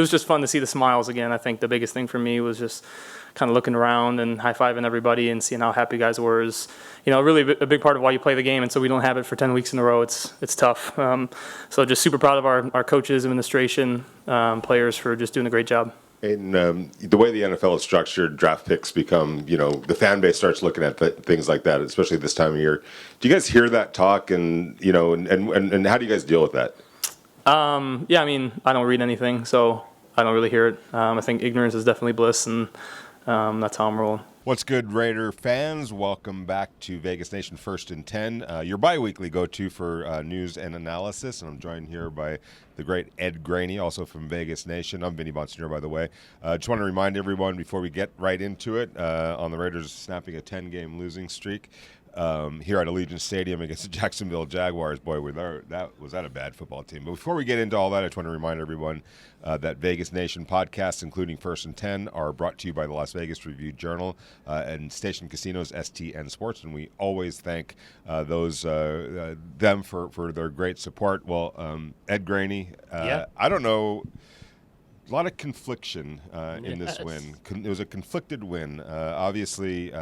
It was just fun to see the smiles again. I think the biggest thing for me was just kind of looking around and high-fiving everybody and seeing how happy guys were is, really a big part of why you play the game. And so we don't have it for 10 weeks in a row. It's tough. So just super proud of our coaches, administration, players for just doing a great job. And the way the NFL is structured, draft picks become, the fan base starts looking at things like that, especially this time of year. Do you guys hear that talk and how do you guys deal with that? Yeah, I don't read anything, so I don't really hear it. I think ignorance is definitely bliss, and that's how I'm rolling. What's good, Raider fans? Welcome back to Vegas Nation First and 10, your bi-weekly go-to for news and analysis. And I'm joined here by the great Ed Graney, also from Vegas Nation. I'm Vinny Bonsignore, by the way. Just want to remind everyone before we get right into it, on the Raiders snapping a 10-game losing streak here at Allegiant Stadium against the Jacksonville Jaguars. Boy, was that a bad football team. But before we get into all that, I just want to remind everyone that Vegas Nation podcasts, including First and 10, are brought to you by the Las Vegas Review-Journal and Station Casinos, STN Sports. And we always thank them for their great support. Well, Ed Graney, I don't know. A lot of confliction in this win. It was a conflicted win. Obviously,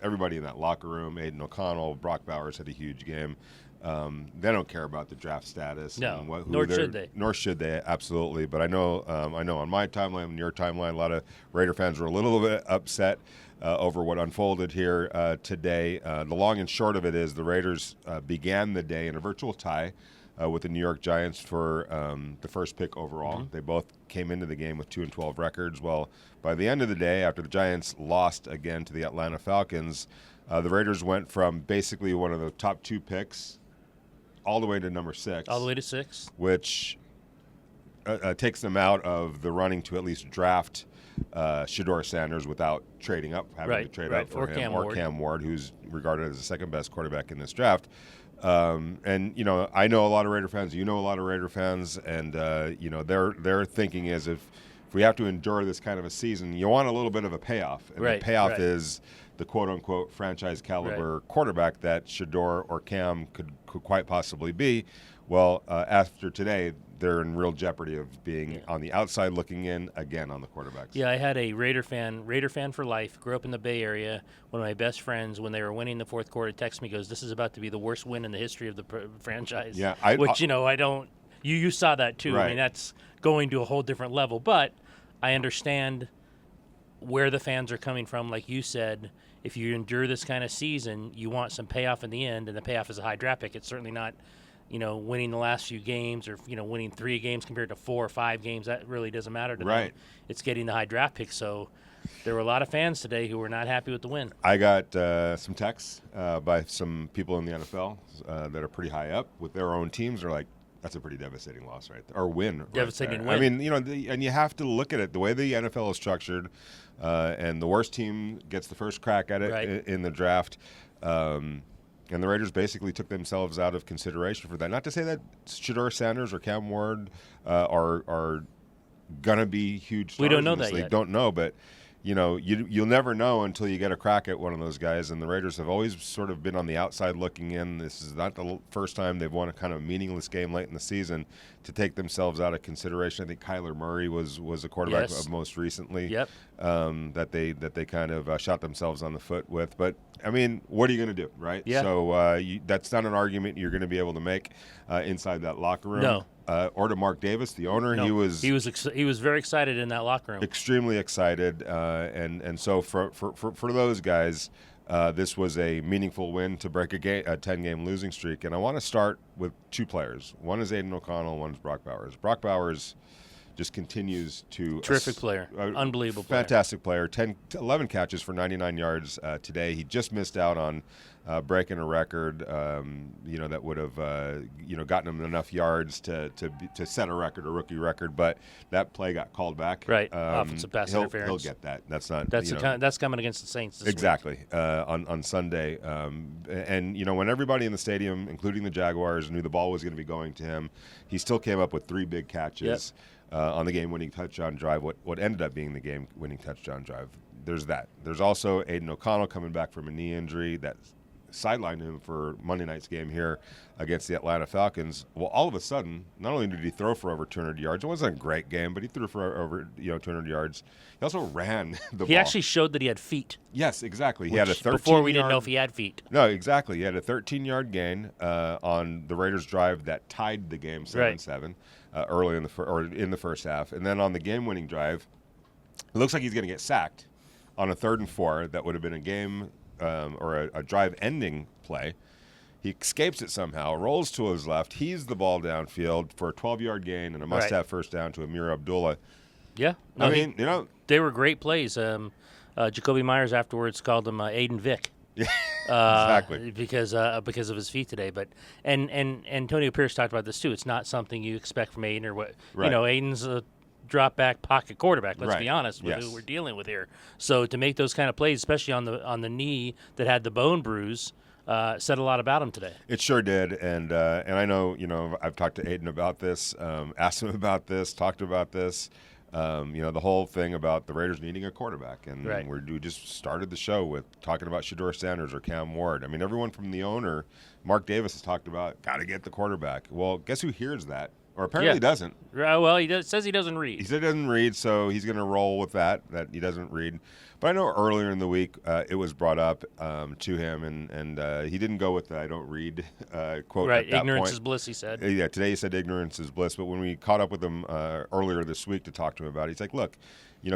everybody in that locker room, Aiden O'Connell, Brock Bowers had a huge game. They don't care about the draft status. No, nor should they. Nor should they, absolutely. But I know on my timeline, on your timeline, a lot of Raider fans were a little bit upset over what unfolded here today. The long and short of it is the Raiders began the day in a virtual tie with the New York Giants for the first pick overall. Mm-hmm. They both came into the game with 2-12 records. Well, by the end of the day, after the Giants lost again to the Atlanta Falcons, the Raiders went from basically one of the top two picks all the way to number 6. All the way to 6. Which takes them out of the running to at least draft Shedeur Sanders without trading up, having to trade up for him, or Cam Ward, who's regarded as the second best quarterback in this draft. And I know a lot of Raider fans. You know a lot of Raider fans, and their thinking is if we have to endure this kind of a season, you want a little bit of a payoff, and the payoff is the quote unquote franchise caliber quarterback that Shedeur or Cam could quite possibly be. Well, after today, they're in real jeopardy of being on the outside looking in again on the quarterbacks. Yeah, I had a Raider fan for life, grew up in the Bay Area. One of my best friends, when they were winning the fourth quarter, texted me, goes, "This is about to be the worst win in the history of the franchise." Yeah, I don't. You saw that too. Right. That's going to a whole different level. But I understand where the fans are coming from. Like you said, if you endure this kind of season, you want some payoff in the end, and the payoff is a high draft pick. It's certainly not winning the last few games or, winning 3 games compared to 4 or 5 games. That really doesn't matter to them. It's getting the high draft pick. So there were a lot of fans today who were not happy with the win. I got some texts by some people in the NFL that are pretty high up with their own teams. They're like, that's a pretty devastating loss right there, or win. Devastating right win. I mean, and you have to look at it the way the NFL is structured, and the worst team gets the first crack at it in the draft. And the Raiders basically took themselves out of consideration for that. Not to say that Shedeur Sanders or Cam Ward are going to be huge stars. We don't know in this that league. yet. Don't know, but you'll never know until you get a crack at one of those guys. And the Raiders have always sort of been on the outside looking in. This is not the first time they've won a kind of meaningless game late in the season to take themselves out of consideration. I think Kyler Murray was a quarterback of most recently that they kind of shot themselves on the foot with. But I mean, what are you going to do, right? Yeah. So that's not an argument you're going to be able to make inside that locker room. No. Or to Mark Davis, the owner. No. He was very excited in that locker room. Extremely excited, and so for those guys, this was a meaningful win to break a 10-game losing streak. And I want to start with 2 players. One is Aiden O'Connell, one is Brock Bowers. Brock Bowers just continues to terrific player, unbelievable player, fantastic player. 11 catches for 99 yards today. He just missed out on breaking a record, that would have gotten him enough yards to set a record, a rookie record. But that play got called back. Right, offensive pass interference. He'll get that. That's not. That's coming against the Saints this exactly on Sunday. And when everybody in the stadium, including the Jaguars, knew the ball was going to be going to him, he still came up with 3 big catches. Yep. On the game-winning touchdown drive, what ended up being the game-winning touchdown drive. There's that. There's also Aiden O'Connell coming back from a knee injury that sidelined him for Monday night's game here against the Atlanta Falcons. Well, all of a sudden, not only did he throw for over 200 yards, it wasn't a great game, but he threw for over 200 yards. He also ran the ball. He actually showed that he had feet. Yes, exactly. He had a 13 before we didn't know if he had feet. No, exactly. He had a 13-yard gain on the Raiders' drive that tied the game 7-7 early in the first half, and then on the game-winning drive, it looks like he's going to get sacked on a 3rd and 4. That would have been a game or a drive-ending play. He escapes it somehow, rolls to his left, heaves the ball downfield for a 12-yard gain and a must-have first down to Amir Abdullah. Yeah. No, I mean, they were great plays. Jacoby Myers afterwards called him Aiden Vick. Exactly. Because of his feet today. But and Antonio Pierce talked about this too. It's not something you expect from Aiden or what. Right. Aiden's a drop back pocket quarterback. Let's be honest with who we're dealing with here. So to make those kind of plays, especially on the knee that had the bone bruise, said a lot about him today. It sure did, and I know I've talked to Aiden about this, asked him about this, talked about this. The whole thing about the Raiders needing a quarterback, and we just started the show with talking about Shedeur Sanders or Cam Ward. I mean, everyone from the owner, Mark Davis, has talked about got to get the quarterback. Well, guess who hears that? Or apparently doesn't. Well, he says he doesn't read. He said he doesn't read, so he's going to roll with that he doesn't read. But I know earlier in the week it was brought up to him, and he didn't go with the I don't read quote at that ignorance point. is bliss, he said. Yeah, today he said ignorance is bliss. But when we caught up with him earlier this week to talk to him about it, he's like, look,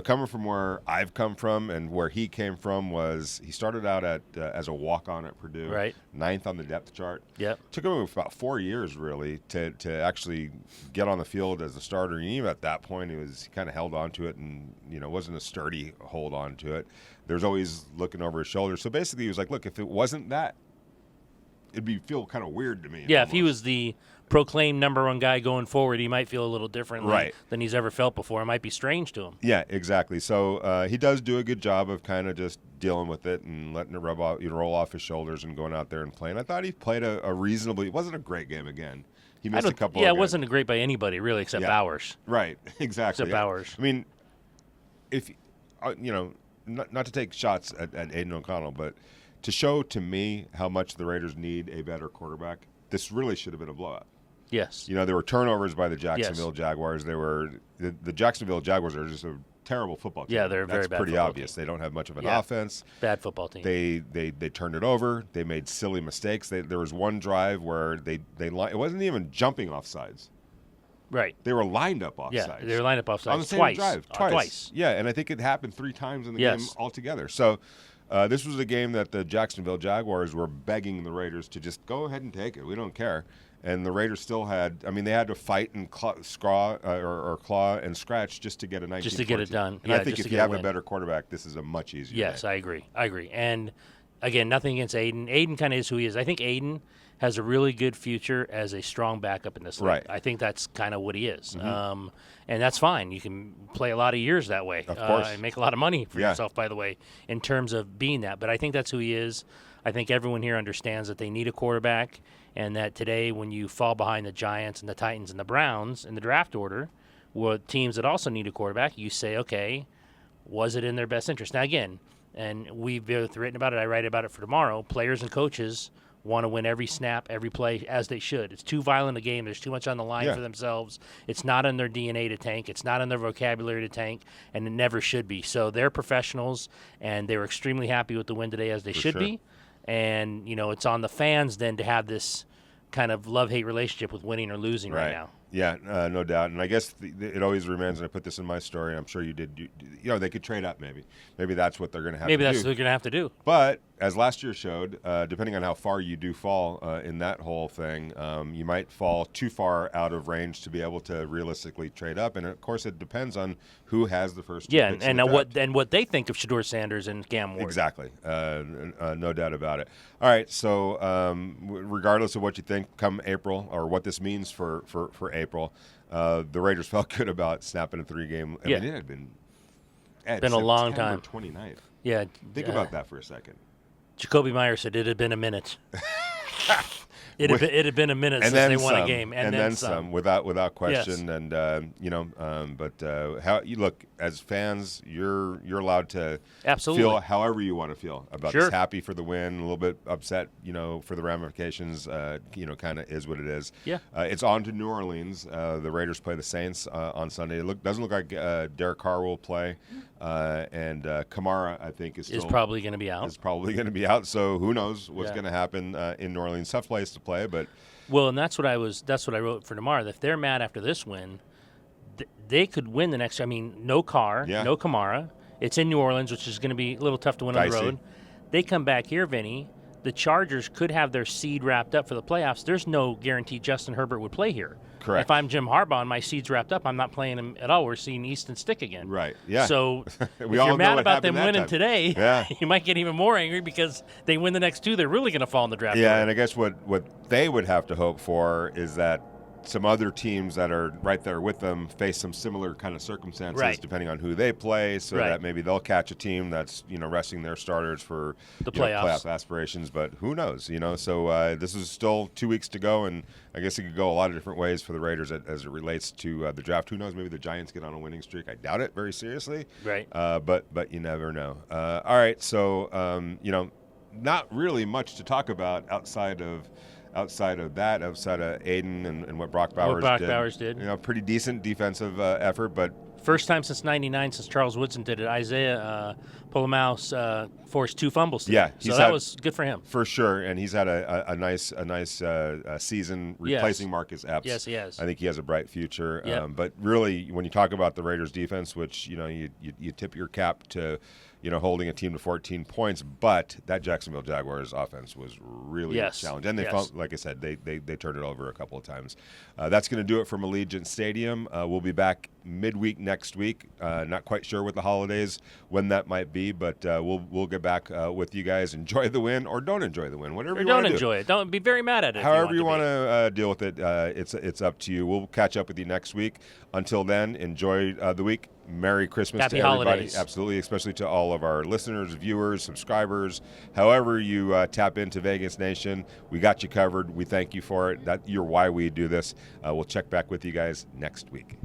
coming from where I've come from and where he came from was he started out as a walk-on at Purdue, 9th on the depth chart. Yep. Took him about 4 years, really, to actually get on the field as a starter. And even at that point, he kind of held on to it and, wasn't a sturdy hold on to it. There's always looking over his shoulder. So basically he was like, look, if it wasn't that, it'd feel kind of weird to me. Yeah, almost. If he was the proclaimed number one guy going forward, he might feel a little differently than he's ever felt before. It might be strange to him. Yeah, exactly. So he does do a good job of kind of just dealing with it and letting it roll off his shoulders and going out there and playing. I thought he played a reasonably. It wasn't a great game again. He missed a couple. Yeah, it wasn't great by anybody really, except Bowers. Right. Exactly. Except Bowers. I mean, if not to take shots at Aiden O'Connell, but to show to me how much the Raiders need a better quarterback, this really should have been a blowout. Yes. There were turnovers by the Jacksonville Jaguars. The Jacksonville Jaguars are just a terrible football team. Yeah, they're a very bad That's pretty football obvious. team. They don't have much of an offense. Bad football team. They turned it over. They made silly mistakes. There was one drive where it wasn't even jumping off sides. Right. They were lined up off sides. sides. They were lined up off sides on the same twice. drive. Twice. Yeah, and I think it happened 3 times in the game altogether. So this was a game that the Jacksonville Jaguars were begging the Raiders to just go ahead and take it. We don't care. And the Raiders still had. I mean, they had to fight and claw and scratch just to get a 19-14. Just to get it done. And I think if you have a better quarterback, this is a much easier. Yes, day. I agree. And again, nothing against Aiden. Aiden kind of is who he is. I think Aiden has a really good future as a strong backup in this league. Right. I think that's kind of what he is. Mm-hmm. And that's fine. You can play a lot of years that way. Of course. And make a lot of money for yourself, by the way, in terms of being that. But I think that's who he is. I think everyone here understands that they need a quarterback, and that today when you fall behind the Giants and the Titans and the Browns in the draft order, with teams that also need a quarterback, you say, okay, was it in their best interest? Now, again, and we've both written about it, I write about it for tomorrow, players and coaches want to win every snap, every play, as they should. It's too violent a game. There's too much on the line for themselves. It's not in their DNA to tank. It's not in their vocabulary to tank, and it never should be. So they're professionals, and they were extremely happy with the win today, as they should be. And, it's on the fans then to have this kind of love-hate relationship with winning or losing right now. Yeah, no doubt. And I guess it always remains, and I put this in my story, and I'm sure you did, they could trade up maybe. Maybe that's what they're going to have to do. Maybe that's what they're going to have to do. But as last year showed, depending on how far you do fall in that whole thing, you might fall too far out of range to be able to realistically trade up. And, of course, it depends on who has the first two picks in the draft. what they think of Shedeur Sanders and Cam Ward. Exactly. No doubt about it. All right, so regardless of what you think come April or what this means for April, the Raiders felt good about snapping a 3-game. I mean, it had been a long time. 29th. Yeah. Think about that for a second. Jacoby Myers said it had been a minute. It had been a minute since they won a game, and then some, without question. Yes. And how you look as fans, you're allowed to absolutely feel however you want to feel about Sure. this. Happy for the win, a little bit upset, for the ramifications. Kind of is what it is. Yeah. It's on to New Orleans. The Raiders play the Saints on Sunday. It doesn't look like Derek Carr will play, and Kamara, I think, is probably going to be out. Is probably going to be out. So who knows what's going to happen in New Orleans? Tough place to play, but and that's what I wrote for tomorrow. If they're mad after this win, they could win the next. I mean, no Carr, no Kamara. It's in New Orleans, which is going to be a little tough to win on the road. They come back here, Vinny. The Chargers could have their seed wrapped up for the playoffs. There's no guarantee Justin Herbert would play here. Correct. If I'm Jim Harbaugh and my seed's wrapped up, I'm not playing him at all. We're seeing Easton stick again. Right. Yeah. So if all you're mad know about them winning time. today, you might get even more angry because they win the next two. They're really going to fall in the draft. Yeah, and I guess what they would have to hope for is that some other teams that are right there with them face some similar kind of circumstances, depending on who they play, so that maybe they'll catch a team that's resting their starters for the playoff aspirations. But who knows? So this is still 2 weeks to go, and I guess it could go a lot of different ways for the Raiders as it relates to the draft. Who knows? Maybe the Giants get on a winning streak. I doubt it very seriously. Right. But you never know. All right. So not really much to talk about outside of Aiden and what Brock Bowers did. Pretty decent defensive effort, but first time since '99 since Charles Woodson did it. Isaiah Polomaus forced 2 fumbles today. Yeah, so that was good for him for sure, and he's had a nice season replacing Marcus Epps. Yes, he has. I think he has a bright future. Yep. But really, when you talk about the Raiders' defense, which you tip your cap to. Holding a team to 14 points, but that Jacksonville Jaguars offense was really challenging. And they found, like I said, they turned it over a couple of times. That's going to do it from Allegiant Stadium. We'll be back midweek next week. Not quite sure with the holidays when that might be, but we'll get back with you guys. Enjoy the win or don't enjoy the win, whatever you want to do. Don't enjoy it. Don't be very mad at it. However you want to deal with it, it's up to you. We'll catch up with you next week. Until then, enjoy the week. Merry Christmas Happy to everybody. holidays. Absolutely, especially to all of our listeners, viewers, subscribers. However you tap into Vegas Nation, we got you covered. We thank you for it. You're why we do this. We'll check back with you guys next week.